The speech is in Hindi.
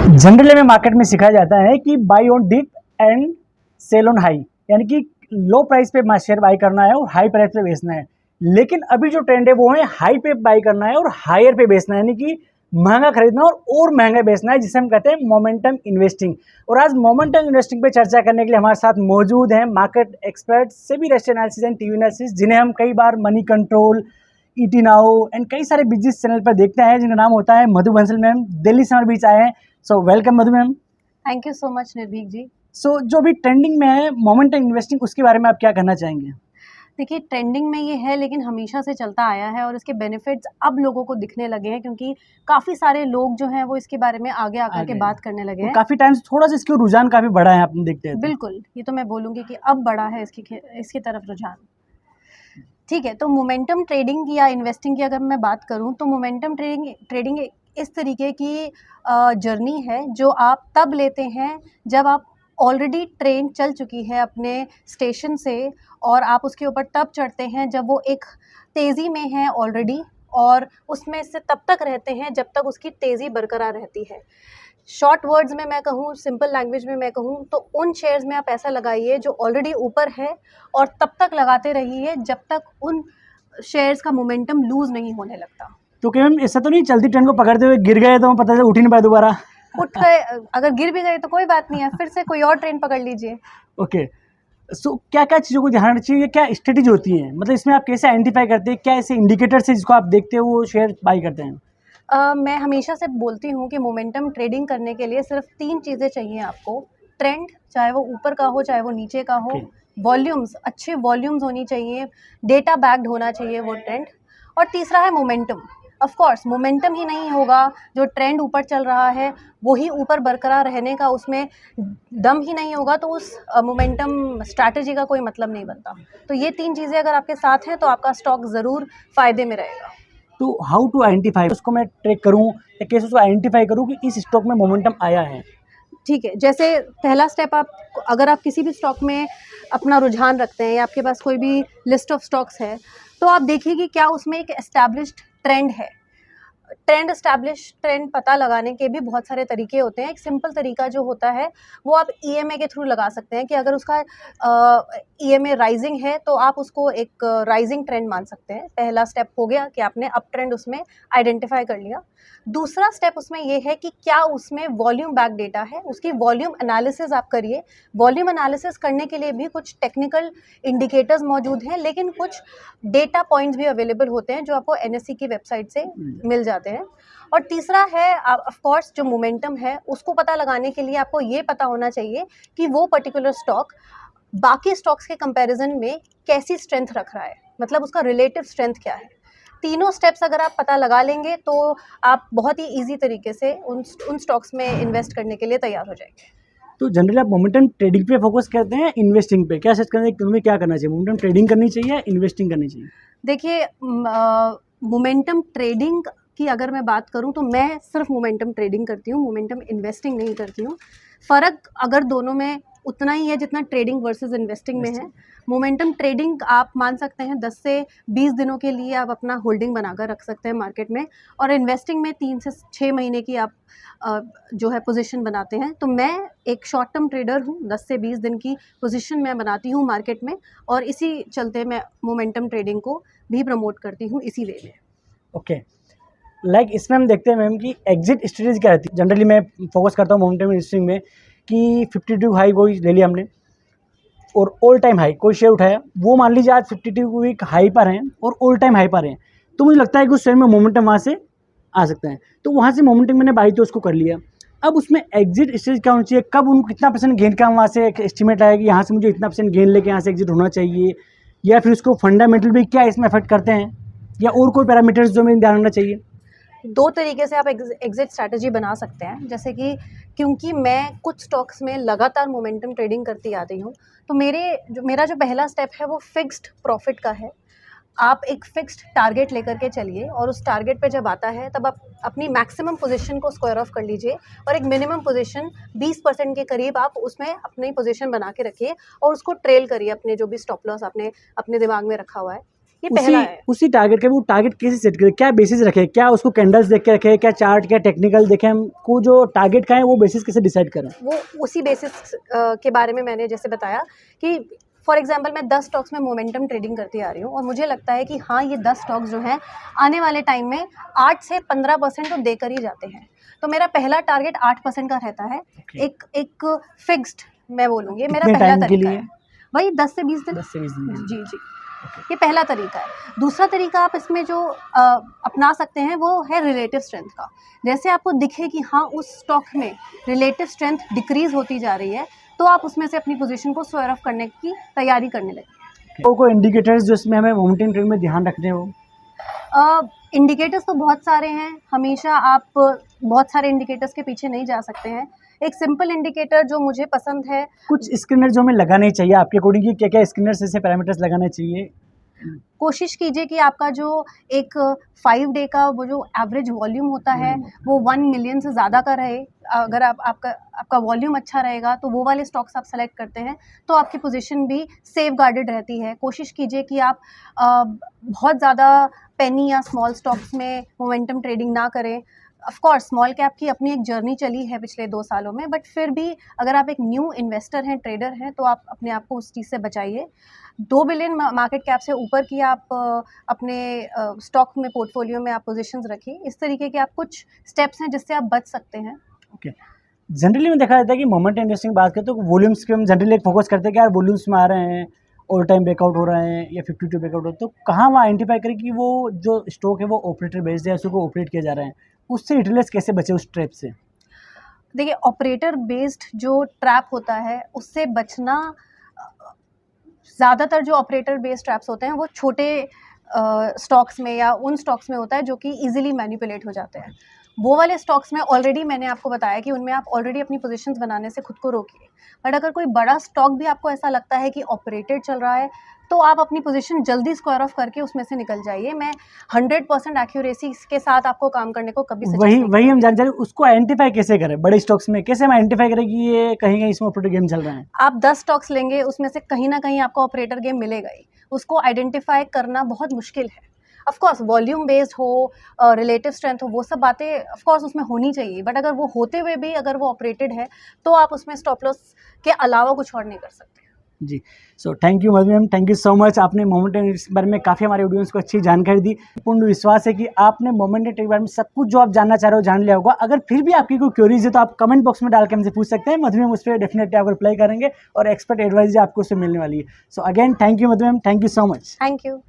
जनरली में मार्केट में सिखाया जाता है कि buy on dip and sell on high, यानी कि लो प्राइस पे शेयर बाई करना है और हाई प्राइस पे बेचना है। लेकिन अभी जो ट्रेंड है वो है हाई पे बाई करना है और हायर पे बेचना है, यानी कि महंगा खरीदना और महंगा बेचना है, जिसे हम कहते हैं मोमेंटम इन्वेस्टिंग। और आज मोमेंटम इन्वेस्टिंग पे चर्चा करने के लिए हमारे साथ मौजूद हैं मार्केट एक्सपर्ट सेबी रेस्टो एनालिसिस एंड टीवी एनालिसिस, जिन्हें हम कई बार money control, ET now and कई सारे बिजनेस चैनल पर देखते हैं, जिनका नाम होता है मधु बंसल मैम। दिल्ली से हमारे बीच आए हैं। So welcome Madhu ma'am. Thank you so much निर्भीक जी। सो जो भी ट्रेंडिंग में है मोमेंटम इन्वेस्टिंग, उसके बारे में आप क्या कहना चाहेंगे? देखिए, ट्रेंडिंग में ये है लेकिन हमेशा से चलता आया है और इसके बेनिफिट्स अब लोगों को दिखने लगे हैं, क्योंकि काफ़ी सारे लोग जो हैं वो इसके बारे में आगे आकर के बात करने लगे हैं। काफ़ी टाइम से थोड़ा सा इसका रुझान काफ़ी बड़ा है, आप देखते हैं तो। बिल्कुल, ये तो मैं बोलूँगी कि अब बड़ा है इसकी तरफ रुझान। ठीक है, तो मोमेंटम ट्रेडिंग या इन्वेस्टिंग की अगर मैं बात करूँ तो मोमेंटम ट्रेडिंग इस तरीके की जर्नी है जो आप तब लेते हैं जब आप ऑलरेडी ट्रेन चल चुकी है अपने स्टेशन से, और आप उसके ऊपर तब चढ़ते हैं जब वो एक तेज़ी में है ऑलरेडी, और उसमें से तब तक रहते हैं जब तक उसकी तेज़ी बरकरार रहती है। शॉर्ट वर्ड्स में मैं कहूँ, सिंपल लैंग्वेज में मैं कहूँ तो उन शेयर्स में आप ऐसा लगाइए जो ऑलरेडी ऊपर है, और तब तक लगाते रहिए जब तक उन शेयर्स का मोमेंटम लूज़ नहीं होने लगता। तो क्या मैम ऐसा तो नहीं चलती ट्रेंड को पकड़ते हुए गिर गए तो पता चला उठ ही नहीं पाए दोबारा? उठ गए, अगर गिर भी गए तो कोई बात नहीं है, फिर से कोई और ट्रेन पकड़ लीजिए। ओके। सो क्या क्या चीज़ों को ध्यान रखना चाहिए, क्या स्ट्रेटेजी होती है, मतलब इसमें आप कैसे आइडेंटिफाई करते हैं, क्या ऐसे इंडिकेटर्स है जिसको आप देखते हो वो शेयर बाई करते हैं? मैं हमेशा से बोलती हूँ कि मोमेंटम ट्रेडिंग करने के लिए सिर्फ 3 चीज़ें चाहिए आपको। ट्रेंड, चाहे वो ऊपर का हो चाहे वो नीचे का हो। Okay. वॉल्यूम्स, अच्छे वॉल्यूम्स होनी चाहिए, डेटा बैक्ड होना चाहिए वो ट्रेंड। और तीसरा है मोमेंटम। ऑफ कोर्स मोमेंटम ही नहीं होगा, जो ट्रेंड ऊपर चल रहा है वही ऊपर बरकरार रहने का उसमें दम ही नहीं होगा, तो उस मोमेंटम स्ट्रैटेजी का कोई मतलब नहीं बनता। तो ये 3 चीज़ें अगर आपके साथ हैं तो आपका स्टॉक ज़रूर फ़ायदे में रहेगा। तो हाउ टू आइडेंटिफाई, उसको मैं ट्रैक करूँ या कैसे उसको आइडेंटिफाई करूँ कि इस स्टॉक में मोमेंटम आया है? ठीक है, जैसे पहला स्टेप, आप अगर आप किसी भी स्टॉक में अपना रुझान रखते हैं या आपके पास कोई भी लिस्ट ऑफ स्टॉक्स है, तो आप देखिए कि क्या उसमें एक एस्टैब्लिश्ड ट्रेंड है। ट्रेंड पता लगाने के भी बहुत सारे तरीके होते हैं। एक सिंपल तरीका जो होता है वो आप ईएमए के थ्रू लगा सकते हैं, कि अगर उसका ईएमए राइजिंग है तो आप उसको एक राइजिंग ट्रेंड मान सकते हैं। पहला स्टेप हो गया कि आपने अप ट्रेंड उसमें आइडेंटिफाई कर लिया। दूसरा स्टेप उसमें ये है कि क्या उसमें वॉल्यूम बैक डेटा है, उसकी वॉल्यूम एनालिसिस आप करिए। वॉल्यूम एनालिसिस करने के लिए भी कुछ टेक्निकल इंडिकेटर्स मौजूद हैं, लेकिन कुछ डेटा पॉइंट्स भी अवेलेबल होते हैं जो आपको एनएससी की वेबसाइट से मिल जाते हैं। और तीसरा है, ऑफ कोर्स जो मोमेंटम है उसको पता लगाने के लिए आपको ये पता होना चाहिए कि वो पर्टिकुलर स्टॉक बाकी स्टॉक्स के कंपैरिजन में कैसी स्ट्रेंथ रख रहा है, मतलब उसका रिलेटिव स्ट्रेंथ क्या है। तीनों स्टेप्स अगर आप पता लगा लेंगे तो आप बहुत ही ईजी तरीके से उन स्टॉक्स में इन्वेस्ट करने के लिए तैयार हो जाएंगे। तो जनरली आप मोमेंटम ट्रेडिंग पे फोकस करते हैं, इन्वेस्टिंग पे क्या सच करना है, तुम्हें क्या करना चाहिए, मोमेंटम ट्रेडिंग करनी चाहिए या इन्वेस्टिंग करनी चाहिए? देखिए, मोमेंटम ट्रेडिंग की अगर मैं बात करूं तो मैं सिर्फ मोमेंटम ट्रेडिंग करती हूं, मोमेंटम इन्वेस्टिंग नहीं करती हूं। फ़र्क अगर दोनों में उतना ही है जितना ट्रेडिंग वर्सेस इन्वेस्टिंग में है। मोमेंटम ट्रेडिंग आप मान सकते हैं 10 से 20 दिनों के लिए आप अपना होल्डिंग बनाकर रख सकते हैं मार्केट में, और इन्वेस्टिंग में 3 से 6 महीने की आप जो है पोजीशन बनाते हैं। तो मैं एक शॉर्ट टर्म ट्रेडर हूँ, 10 से 20 दिन की पोजीशन मैं बनाती हूँ मार्केट में, और इसी चलते मैं मोमेंटम ट्रेडिंग को भी प्रमोट करती हूँ इसी वे में। ओके। लाइक इसमें हम देखते हैं मैम कि एग्जिट स्ट्रेटेजी क्या रहती है। जनरली मैं फोकस करता हूँ मोमेंटम इन्वेस्टिंग में कि 52 हाई कोई ले लिया हमने और ऑल टाइम हाई कोई शेयर उठाया, वो मान लीजिए आज 52 वीक हाई पर हैं और ऑल टाइम हाई पर हैं, तो मुझे लगता है कि उस शेयर में मोमेंटम वहाँ से आ सकता है। तो वहाँ से मोमेंटम मैंने बाई तो उसको कर लिया। अब उसमें एग्जिट स्टेज क्या होना चाहिए, कब उनको कितना परसेंट गेन का वहाँ से एक एस्टिमेट आएगा कि यहाँ से मुझे इतना परसेंट गेन लेके यहाँ से एग्जिट होना चाहिए, या फिर उसको फंडामेंटल भी क्या इसमें अफेक्ट करते हैं, या और कोई पैरामीटर्स जो मैंने ध्यान रखना चाहिए? 2 तरीके से आप एग्जिट स्ट्रैटेजी बना सकते हैं। जैसे कि क्योंकि मैं कुछ स्टॉक्स में लगातार मोमेंटम ट्रेडिंग करती आ रही हूँ, तो मेरा जो पहला स्टेप है वो फिक्स्ड प्रॉफिट का है। आप एक फिक्स्ड टारगेट लेकर के चलिए, और उस टारगेट पे जब आता है तब आप अपनी मैक्सिमम पोजीशन को स्क्वायर ऑफ कर लीजिए, और एक मिनिमम पोजीशन 20% के करीब आप उसमें अपनी पोजीशन बना के रखिए, और उसको ट्रेल करिए अपने जो भी स्टॉप लॉस आपने अपने दिमाग में रखा हुआ है। ये पहला है। उसी टारगेट का वो टारगेट कैसे सेट करें, क्या बेसिस रखे, क्या उसको कैंडल्स देख के रखे, क्या चार्ट, क्या टेक्निकल देखें, हमको जो टारगेट का है वो बेसिस कैसे डिसाइड करें? वो उसी बेसिस के बारे में मैंने जैसे बताया कि फॉर एग्जांपल मैं 10 स्टॉक्स में मोमेंटम ट्रेडिंग करती आ रही हूँ और मुझे लगता है कि हाँ ये 10 स्टॉक्स जो हैं आने वाले टाइम में 8 से 15% तो देकर ही जाते हैं, तो मेरा पहला टारगेट 8% का रहता है। एक फिक्स्ड मैं बोलूँगी मेरा कितने पहला टाइम के तरीका लिए? है, वही 10 से 20 दिन। 10 से 20 दिन। जी जी, ये पहला तरीका है। दूसरा तरीका आप इसमें जो अपना सकते हैं वो है रिलेटिव स्ट्रेंथ का। जैसे आपको दिखे कि हाँ उस स्टॉक में रिलेटिव स्ट्रेंथ डिक्रीज होती जा रही है, तो आप उसमें से अपनी पोजीशन को स्क्वायर ऑफ करने की तैयारी करने लगे। तो कोई इंडिकेटर्स जो इसमें हमें मोमेंटम ट्रेड में ध्यान रखने हो? इंडिकेटर्स तो बहुत सारे हैं, हमेशा आप बहुत सारे इंडिकेटर्स के पीछे नहीं जा सकते हैं। एक सिंपल इंडिकेटर जो मुझे पसंद है, कुछ स्क्रीनर जो हमें लगाने चाहिए आपके अकॉर्डिंग, कि क्या क्या स्क्रीनर से पैरामीटर्स लगाने चाहिए? कोशिश कीजिए कि आपका जो एक 5 डे का वो जो एवरेज वॉल्यूम होता है वो 1 मिलियन से ज़्यादा का रहे। अगर आपका वॉल्यूम अच्छा रहेगा तो वो वाले स्टॉक्स आप सेलेक्ट करते हैं तो आपकी पोजीशन भी सेफ गार्डेड रहती है। कोशिश कीजिए कि आप बहुत ज़्यादा पेनी या स्मॉल स्टॉक्स में मोमेंटम ट्रेडिंग ना करें। ऑफ कोर्स स्मॉल कैप की अपनी एक जर्नी चली है पिछले 2 सालों में, बट फिर भी अगर आप एक न्यू इन्वेस्टर हैं, ट्रेडर हैं, तो आप अपने आप को उस चीज़ से बचाइए। 2 बिलियन मार्केट कैप से ऊपर की आप अपने स्टॉक में पोर्टफोलियो में आप पोजीशंस रखिए। इस तरीके के आप कुछ स्टेप्स हैं जिससे आप बच सकते हैं। ओके। जनरली में देखा जाता है कि मोमेंटम इन्वेस्टिंग की बात करें तो वॉल्यूम्स पे हम जनरली एक फोकस करते हैं कि यार वॉल्यूम्स में आ रहे हैं, ऑल टाइम ब्रेकआउट हो रहे हैं या 52 ब्रेकआउट हो, तो कहाँ वहाँ आइडेंटिफाई करें कि वो जो स्टॉक है वो ऑपरेटर बेस्ड है, उसको ऑपरेट किया जा रहा है, उससे यूटिलाइज कैसे बचे उस ट्रैप से? देखिए ऑपरेटर बेस्ड जो ट्रैप होता है उससे बचना, ज़्यादातर जो ऑपरेटर बेस्ड ट्रैप्स होते हैं वो छोटे स्टॉक्स में या उन स्टॉक्स में होता है जो कि इजीली मैनिपुलेट हो जाते हैं। वो वाले स्टॉक्स में ऑलरेडी मैंने आपको बताया कि उनमें आप ऑलरेडी अपनी पोजीशंस बनाने से खुद को रोकिए। बट अगर कोई बड़ा स्टॉक भी आपको ऐसा लगता है कि ऑपरेटेड चल रहा है तो आप अपनी पोजीशन जल्दी स्क्वायर ऑफ करके उसमें से निकल जाइए। मैं 100% एक्यूरेसी के साथ आपको काम करने को कभी suggest वही नहीं वही हम करूँगी। जानते हैं, उसको आइडेंटिफाई कैसे करें बड़े स्टॉक्स में, कैसे हम आइडेंटिफाई करें कि ये कहीं कहीं इसमें ऑपरेटर गेम चल रहा है? आप 10 स्टॉक्स लेंगे उसमें से कहीं ना कहीं आपको ऑपरेटर गेम मिलेगा ही। उसको आइडेंटिफाई करना बहुत मुश्किल है। ऑफ कोर्स वॉल्यूम बेस्ड हो, रिलेटिव स्ट्रेंथ हो, वो सब बातें ऑफ कोर्स उसमें होनी चाहिए, बट अगर वो होते हुए भी अगर वो ऑपरेटेड है तो आप उसमें स्टॉप लॉस के अलावा कुछ और नहीं कर सकते। जी, so thank you Madhu ma'am, thank you so much. आपने मोमेंटम इस बारे में काफ़ी हमारे ऑडियंस को अच्छी जानकारी दी। पूर्ण विश्वास है कि आपने मोमेंटम के बारे में सब कुछ जो आप जानना चाह रहे हो जान लिया होगा। अगर फिर भी आपकी कोई क्वेरीज है तो आप कमेंट बॉक्स में डाल के हमसे पूछ सकते हैं, मधु मैम उस पर डेफिनेटली आपको रिप्लाई करेंगे और एक्सपर्ट एडवाइस आपको उससे मिलने वाली है। So again thank you Madhu ma'am, thank you so much. Thank you.